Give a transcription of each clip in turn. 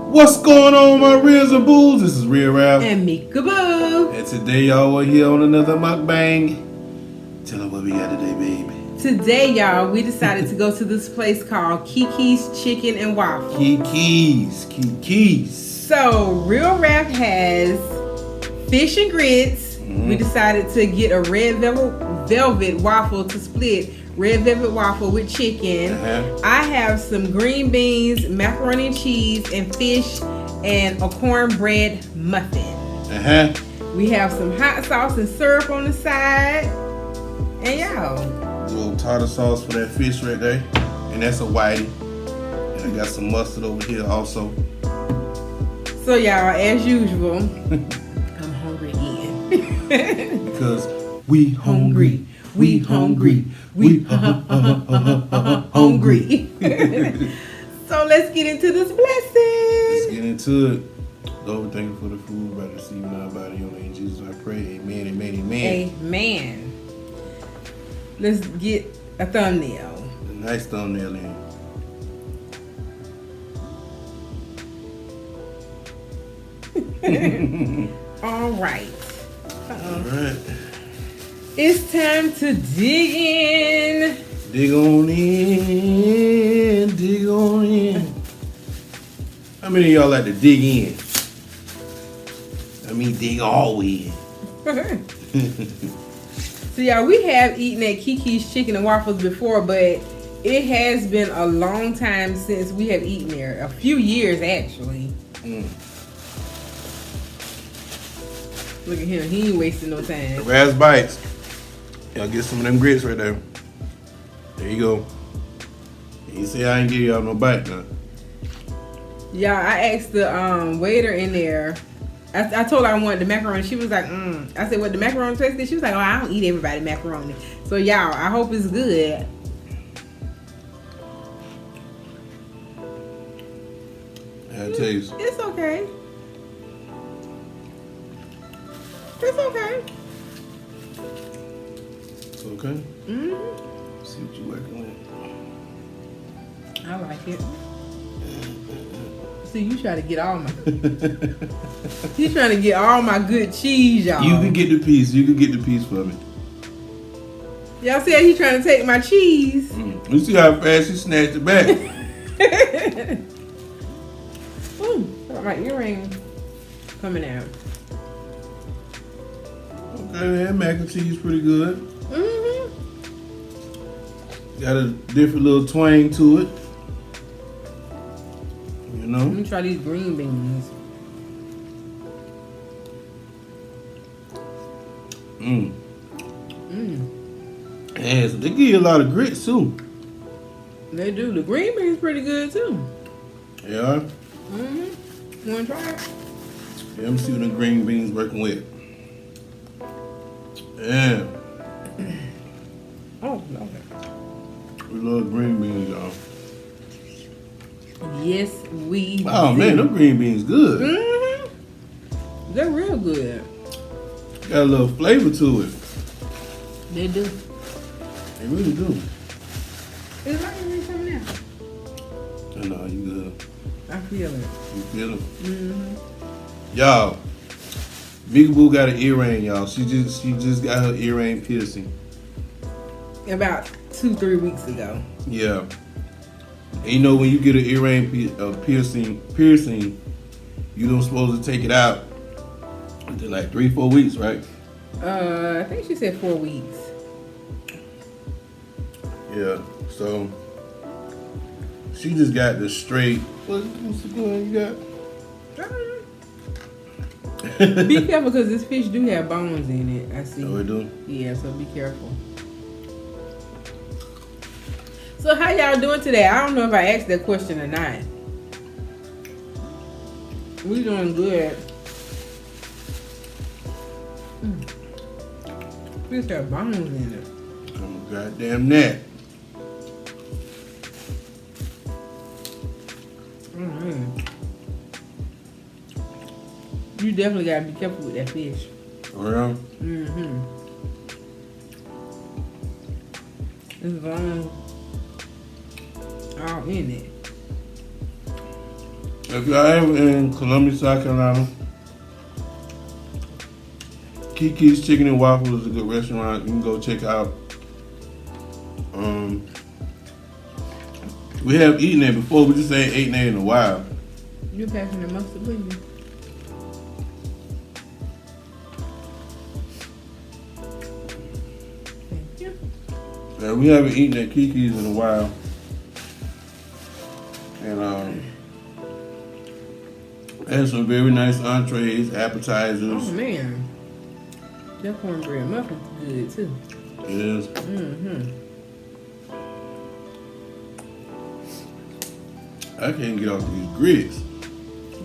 What's going on, my reels and bulls? This is Real Ralph. And Meka Boo. And today, y'all, we're here on another mukbang. Tell them what we got today, baby. Today, y'all, we decided to go to this place called Kiki's Chicken and Waffle. Kikki's. So, Real Ralph has fish and grits. We decided to get a red velvet waffle to split. Red velvet waffle with chicken. I have some green beans, macaroni and cheese, and fish, and a cornbread muffin. We have some hot sauce and syrup on the side. And y'all, A little tartar sauce for that fish right there. And that's a whitey. And I got some mustard over here also. So y'all, as usual, I'm hungry again. Because we hungry. We hungry. We hungry. So let's get into this blessing. Let's get into it. Lord, thank you for the food by receiving our body. On in Jesus I pray. Amen, amen, amen. Amen. Let's get a thumbnail. A nice thumbnail in. All right. All right. It's time to dig in. Dig on in. Dig on in. How many of y'all like to dig in? I mean, dig all in. So y'all, we have eaten at Kiki's Chicken and Waffles before, but it has been a long time since we have eaten there. A few years, actually. Look at him. He ain't wasting no time. Raz bites. Y'all get some of them grits right there. There you go. You say I ain't give y'all no bite now. Y'all, I asked the waiter in there. I told her I wanted the macaroni. She was like, I said, what, the macaroni tasted? She was like, oh, I don't eat everybody macaroni. So y'all, I hope it's good. How it tastes? It's okay. It's okay. It's okay? See what you working with. I like it. See, you try to get all my... He's trying to get all my good cheese, y'all. You can get the piece. You can get the piece for me. Y'all see how he's trying to take my cheese? You see how fast you snatched it back. Ooh, my earring coming out. Okay, man. Mac and cheese pretty good. Got a different little twang to it. You know? Let me try these green beans. Yeah, so they give you a lot of grits too. They do. The green beans pretty good too. Yeah. Wanna try it? Yeah, let me see what the green beans working with. Yeah. Oh, love it. We love green beans, y'all. Yes, we Oh do. man, them green beans good. They're real good. Got a little flavor to it. They do. They really do. It's like it's coming out. I know, you good. I feel it. You feel it? Y'all, Meka Boo got an earring, y'all. She just got her earring piercing. About 2-3 weeks ago. Yeah. And you know when you get an earring piercing, you don't supposed to take it out until like 3-4 weeks, right? I think she said 4 weeks. Yeah. So she just got the straight. What's the one you got? Be careful because this fish do have bones in it. I see. Oh, it do? Yeah, so be careful. So how y'all doing today? I don't know if I asked that question or not. We doing good. Fish got bones in it. Oh, goddamn that. You definitely gotta be careful with that fish. Oh, yeah? It's bones all in it. If y'all ever in Columbia, South Carolina, Kiki's Chicken and Waffle is a good restaurant. You can go check out. We have eaten there before. We just ain't eaten there in a while. You passing the mustard, please? Thank you. Yeah, we haven't eaten at Kiki's in a while. And had some very nice entrees, appetizers. Oh man, that cornbread muffin good too. Yes. I can't get off these grits.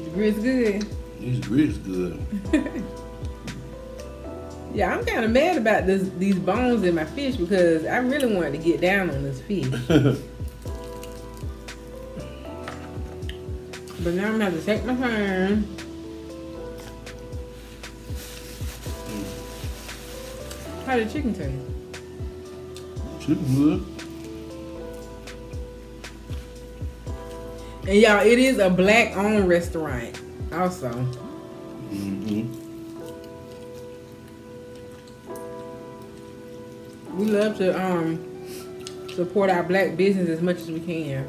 The grits good. These grits good. Yeah, I'm kind of mad about these bones in my fish because I really wanted to get down on this fish. But now I'm gonna have to take my time. How did chicken taste? Chicken good. And y'all, it is a black-owned restaurant, also. We love to support our black business as much as we can.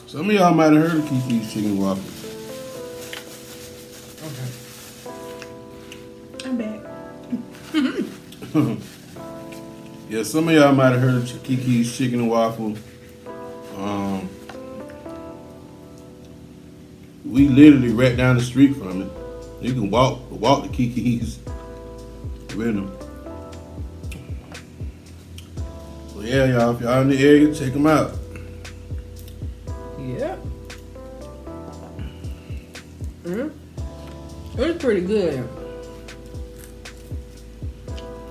Some of y'all might have heard of Kiki's Chicken Waffle. Okay. I'm back. Yeah, some of y'all might have heard of Kiki's Chicken and Waffle. We literally right down the street from it. You can walk to Kiki's with them. So yeah, y'all, if y'all in the area, check them out. Yep. It's pretty good.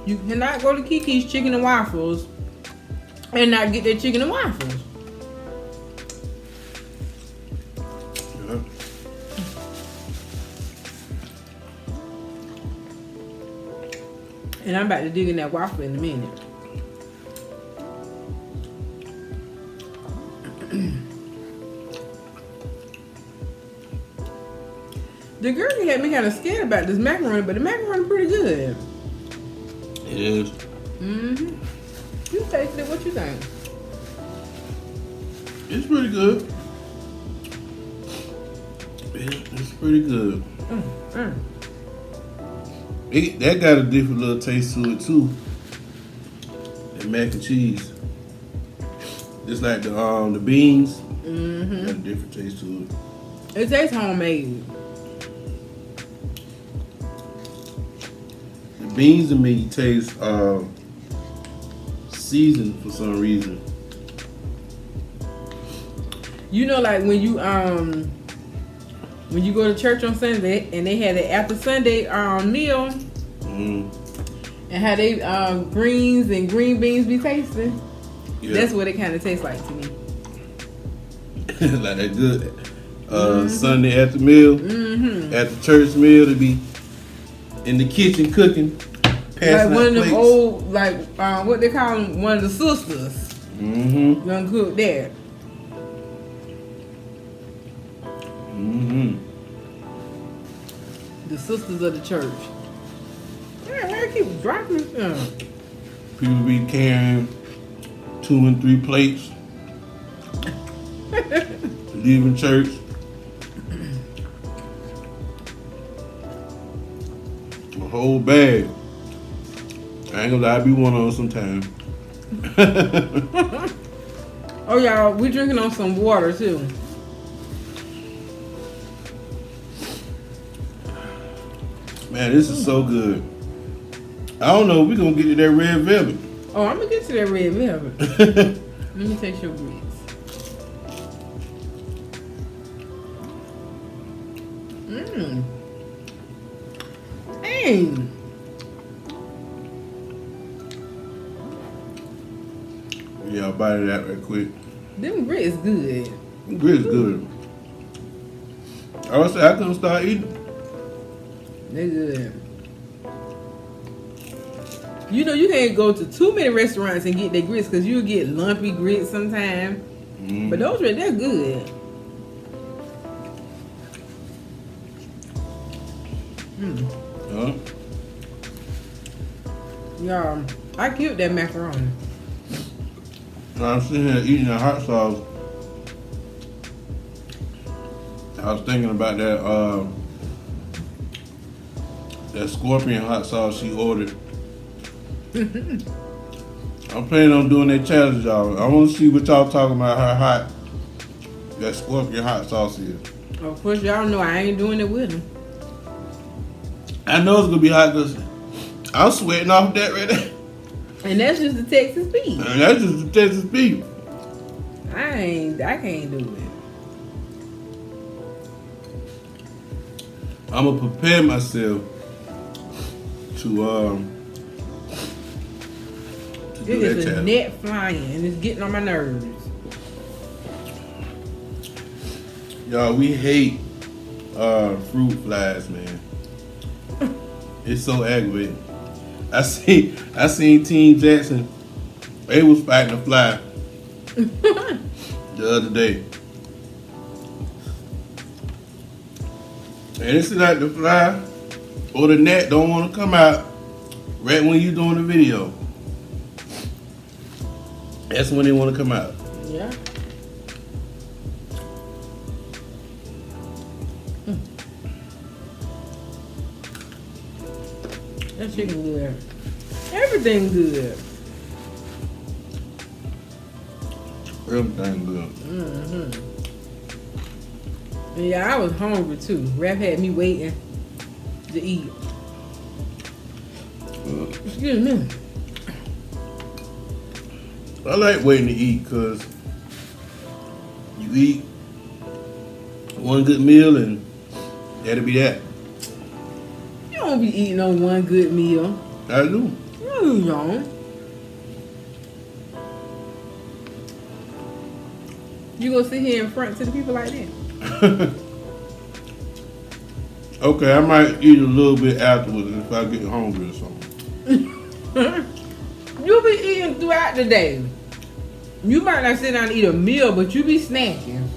You cannot go to Kiki's Chicken and Waffles and not get their chicken and waffles. Yeah. And I'm about to dig in that waffle in a minute. The girl had me kind of scared about this macaroni, but the macaroni pretty good. It is. You tasted it. What you think? It's pretty good. It's pretty good. That got a different little taste to it too. That mac and cheese. Just like the beans. Got a different taste to it. It tastes homemade. The beans to me taste seasoned for some reason. You know, like when you go to church on Sunday and they had an after Sunday meal, and how they greens and green beans be tasting. Yeah. That's what it kind of tastes like to me. Like that good Sunday after meal, after church meal, to be in the kitchen cooking. Like one of them old, like what they call them, one of the sisters. Gonna cook that. The sisters of the church. Yeah, I keep dropping stuff. People be carrying 2 and 3 plates, leaving church. A whole bag. I ain't gonna lie, I be one on sometime. Oh, y'all, we drinking on some water too. Man, this is so good. I don't know if we're gonna get to that red velvet. Oh, I'm gonna get to that red velvet. Let me taste your grits. Hey. Yeah, I'll bite it out right quick. Them grits good. Them grits good. I was saying I couldn't start eating. They good. You know, you can't go to too many restaurants and get their grits because you'll get lumpy grits sometimes. But those they're good. Huh? Y'all, I killed that macaroni. I'm sitting here eating that hot sauce. I was thinking about that scorpion hot sauce she ordered. I'm planning on doing that challenge, y'all. I want to see what y'all talking about how hot that scorpion hot sauce is. Of course, y'all know I ain't doing it with them. I know it's gonna be hot because I'm sweating off that right there. And that's just the Texas beef. And that's just the Texas beef. I can't do it. I'm gonna prepare myself to It do that is a challenge. net flying and it's getting on my nerves. Y'all, we hate fruit flies, man. It's so aggravating. I seen Team Jackson. They was fighting a fly the other day, and it's like the fly or the net don't want to come out right when you doing the video. That's when they want to come out. Yeah. That chicken good. Everything good. Everything good. And yeah, I was hungry too. Rap had me waiting to eat. Excuse me. I like waiting to eat because you eat one good meal and that'll be that. You don't be eating on one good meal. I do. No, you don't. You gonna sit here in front to the people like that? Okay, I might eat a little bit afterwards if I get hungry or something. You be eating throughout the day. You might not sit down and eat a meal, but you be snacking.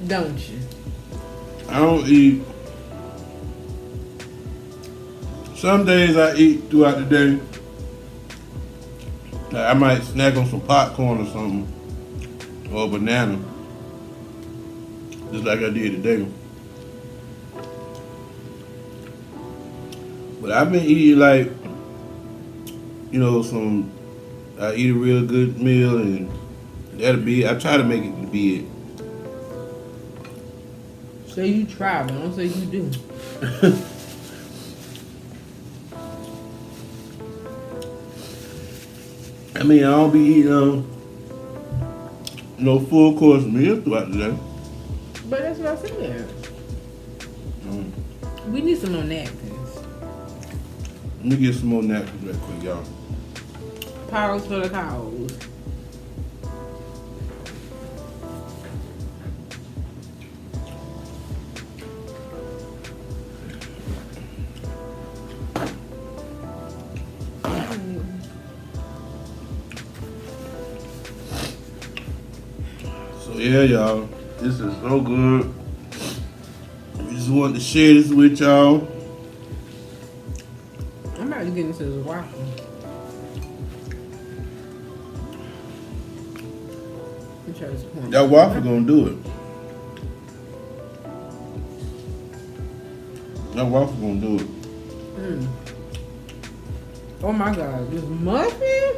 Don't you? I don't eat. Some days I eat throughout the day. Like I might snack on some popcorn or something, or a banana, just like I did today. But I've been eating like, I eat a real good meal and that'll be it. I try to make it to be it. Say you try, but don't say you do. I mean, I don't be eating full course meal throughout the day. But that's what I said. We need some more napkins. Let me get some more napkins real quick, y'all. Pause for the cows. So yeah, y'all, this is so good. We just wanted to share this with y'all. I'm about to get into this waffle. Let me try this corn. That waffle gonna do it. That waffle gonna do it. Oh my God, this muffin?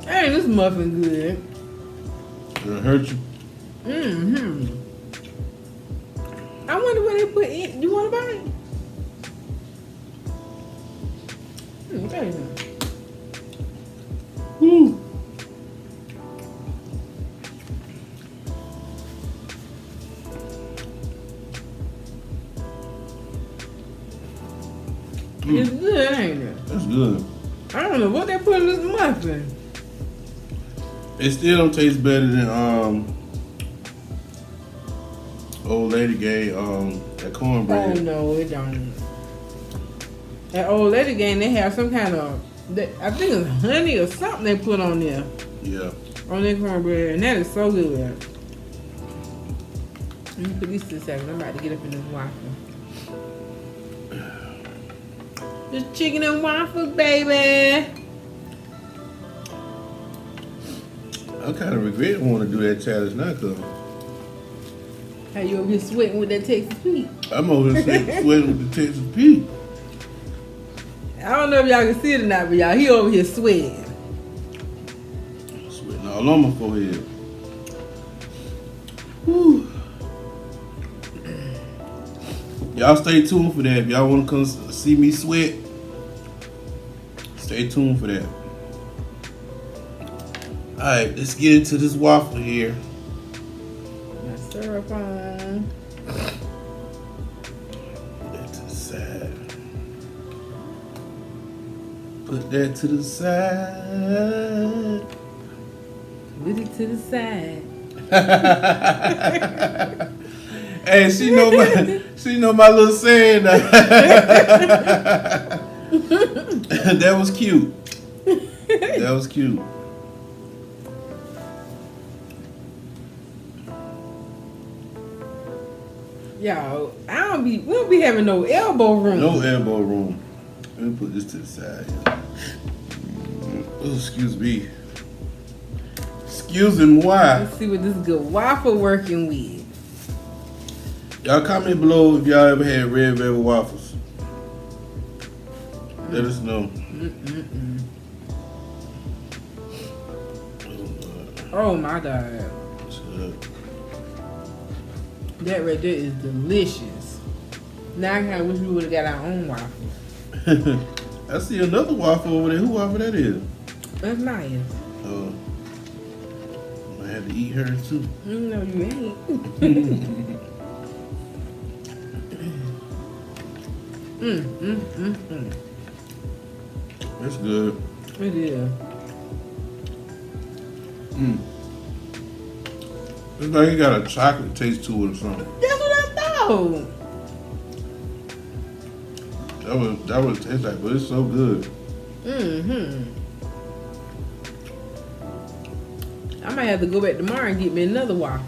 Hey, this muffin good. Did it hurt you? I wonder what they put in. You want to buy it? Okay. Woo. It's good, ain't it? That's good. I don't know what they put in this muffin. It still don't taste better than old lady gave that cornbread. Oh no, it don't. At old lady game, they have some kind of, I think it's honey or something they put on there. Yeah. On their cornbread, and that is so good. Let me put these to the second. I'm about to get up in this waffle. This chicken and waffles, baby. I kind of regret wanting to do that challenge now, cause How you over here sweating with that Texas Pete? I'm over here sweating with the Texas Pete. I don't know if y'all can see it or not, but y'all, he over here sweating. Sweating all on my forehead. Whew. Y'all stay tuned for that. If y'all want to come see me sweat, stay tuned for that. Alright, let's get into this waffle here. My syrup on. Put that to the side. Put that to the side. Put it to the side. Hey, she know my little saying. That was cute. That was cute. Y'all, we don't be having no elbow room. No elbow room. Let me put this to the side. Oh, excuse me. Excuse me, why? Let's see what this good waffle working with. Y'all comment below if y'all ever had red velvet waffles. Let us know. Oh my God. That right there is delicious. Now I kind of wish we would have got our own waffle. I see another waffle over there. Who waffle that is? That's nice. Oh. I had to eat hers too. No, you ain't. That's good. It is. It's like it got a chocolate taste to it or something. That's what I thought. That would taste like, but it's so good. I might have to go back tomorrow and get me another waffle.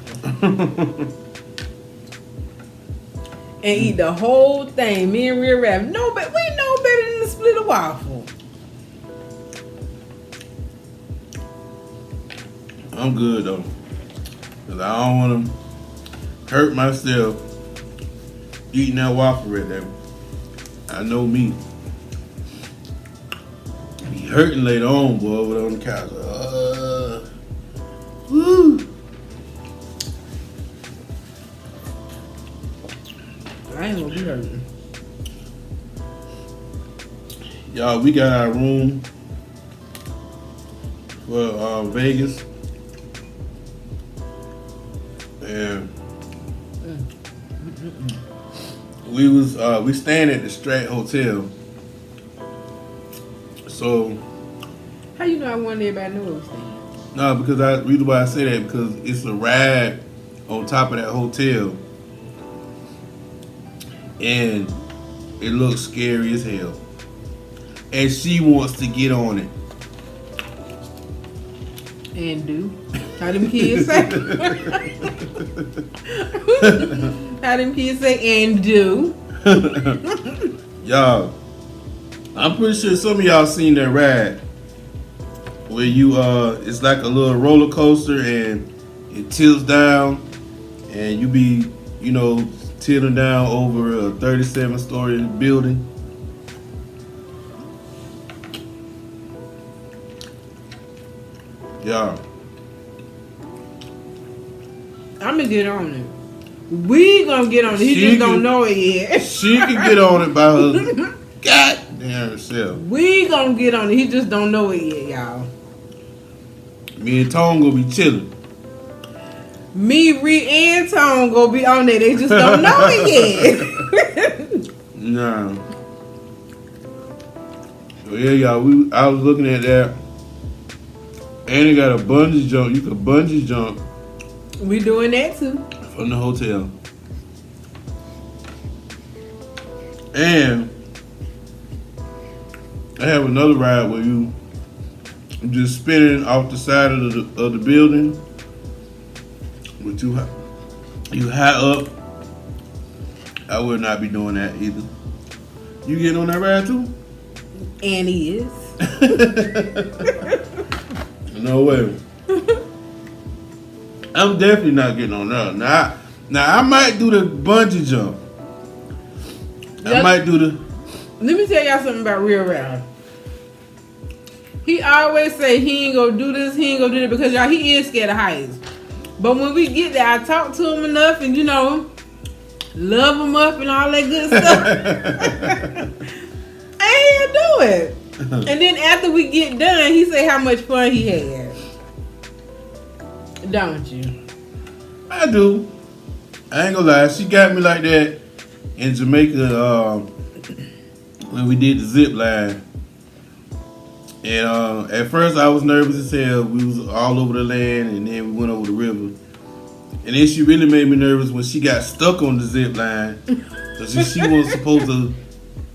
And eat the whole thing. Me and Real Rap. No, but we know better than to split a waffle. I'm good though. Cause I don't want to hurt myself eating that waffle right there. I know me. Be hurting later on, boy, over there on the couch. Woo. I ain't gonna be hurting. Y'all, we got our room for Vegas. And we staying at the Strat Hotel. So How you know I wanted everybody to know those things? no, because the reason why I say that because it's a ride on top of that hotel, and it looks scary as hell. And she wants to get on it. And do. How them kids say? How them kids say and do? Y'all, I'm pretty sure some of y'all seen that ride where you it's like a little roller coaster and it tilts down and you be, tilting down over a 37-story building. Y'all, I'm gonna get on it. We gonna get on it. He just don't know it yet. She can get on it by her goddamn herself. We gonna get on it. He just don't know it yet, y'all. Me and Tone gonna be chilling. Me, Ree, and Tone gonna be on there. They just don't know it yet. Nah. So yeah, y'all. I was looking at that, And it got a bungee jump. You can bungee jump We doing that too. from the hotel. And I have another ride where you just spinning off the side of the building, but you high up. I would not be doing that either. You getting on that ride too? And he is. No way. I'm definitely not getting on that. Now I might do the bungee jump. I might do the. Let me tell y'all something about Real Rap. He always say he ain't gonna do this, he ain't gonna do that because y'all he is scared of heights. But when we get there, I talk to him enough and love him up and all that good stuff. And do it. And then after we get done, he say how much fun he had. Don't you? I do. I ain't gonna lie. She got me like that in Jamaica when we did the zip line. And at first I was nervous as hell. We was all over the land and then we went over the river. And then she really made me nervous when she got stuck on the zip line. Cause she was supposed to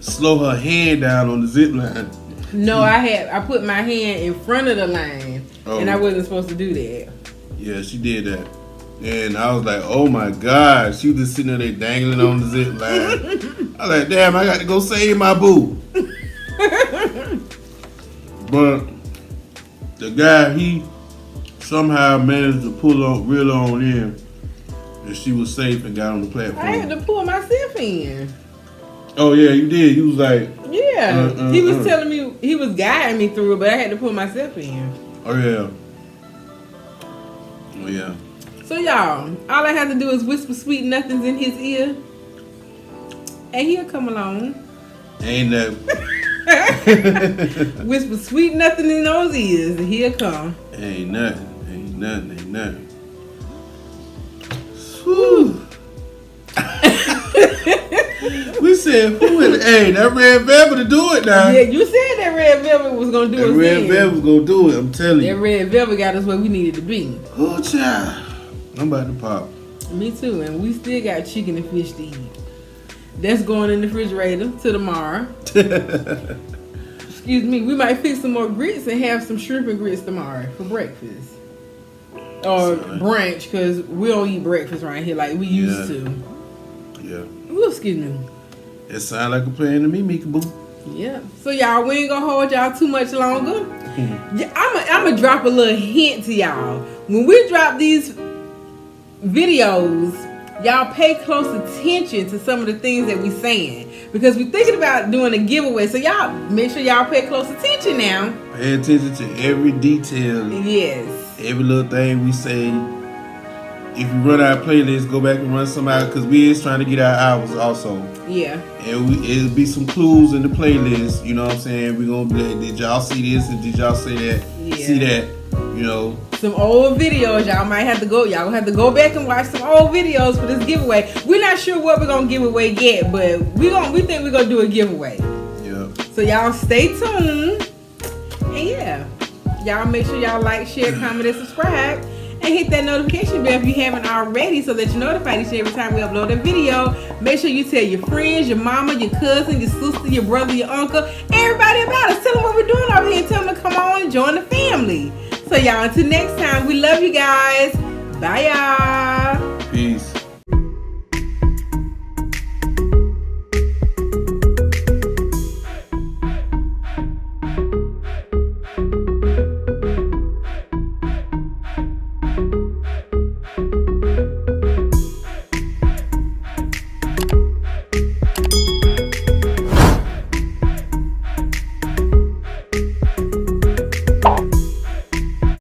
slow her hand down on the zip line. No, I put my hand in front of the line and I wasn't supposed to do that. Yeah, she did that. And I was like, oh my God. She was just sitting there dangling on the zip line. I was like, damn, I got to go save my boo. But the guy, he somehow managed to reel on in. And she was safe and got on the platform. I had to pull myself in. Oh, yeah, you did. You was like... Yeah. He was telling me, he was guiding me through it, but I had to pull myself in. Oh, yeah. Oh, yeah. So, y'all, all I have to do is whisper sweet nothings in his ear. And he'll come along. Ain't that... Whisper sweet nothing in those ears and he'll come. Ain't nothing. Ain't nothing. Ain't nothing. Whew. We said, hey, that red velvet to do it now. Yeah, you said that red velvet was gonna do it. That red velvet was gonna do it. I'm telling you. That red velvet got us where we needed to be. Oh, child. I'm about to pop. Me too, and we still got chicken and fish to eat. That's going in the refrigerator till tomorrow. Excuse me. We might fix some more grits and have some shrimp and grits tomorrow for breakfast. Or brunch, because we don't eat breakfast right here like we used to. Yeah. Ooh, excuse me. It sounds like a plan to me, Meka Boo. Yeah. So y'all, we ain't gonna hold y'all too much longer. Yeah, I'm gonna drop a little hint to y'all. When we drop these videos, y'all pay close attention to some of the things that we saying because we're thinking about doing a giveaway. So y'all make sure y'all pay close attention now. Pay attention to every detail. Yes. Every little thing we say. If you run our playlist, go back and run some out because we is trying to get our hours also. Yeah. And it'll be some clues in the playlist. You know what I'm saying? We're gonna be like, did y'all see this and did y'all say that? Yeah. See that? You know. Some old videos, y'all might have to go. Y'all gonna have to go back and watch some old videos for this giveaway. We're not sure what we're gonna give away yet, but we think we're gonna do a giveaway. Yeah. So y'all stay tuned. And yeah, y'all make sure y'all like, share, comment, and subscribe. And hit that notification bell if you haven't already so that you're notified each and every time we upload a video. Make sure you tell your friends, your mama, your cousin, your sister, your brother, your uncle, everybody about us. Tell them what we're doing over here and tell them to come on and join the family. So y'all, until next time, we love you guys. Bye y'all.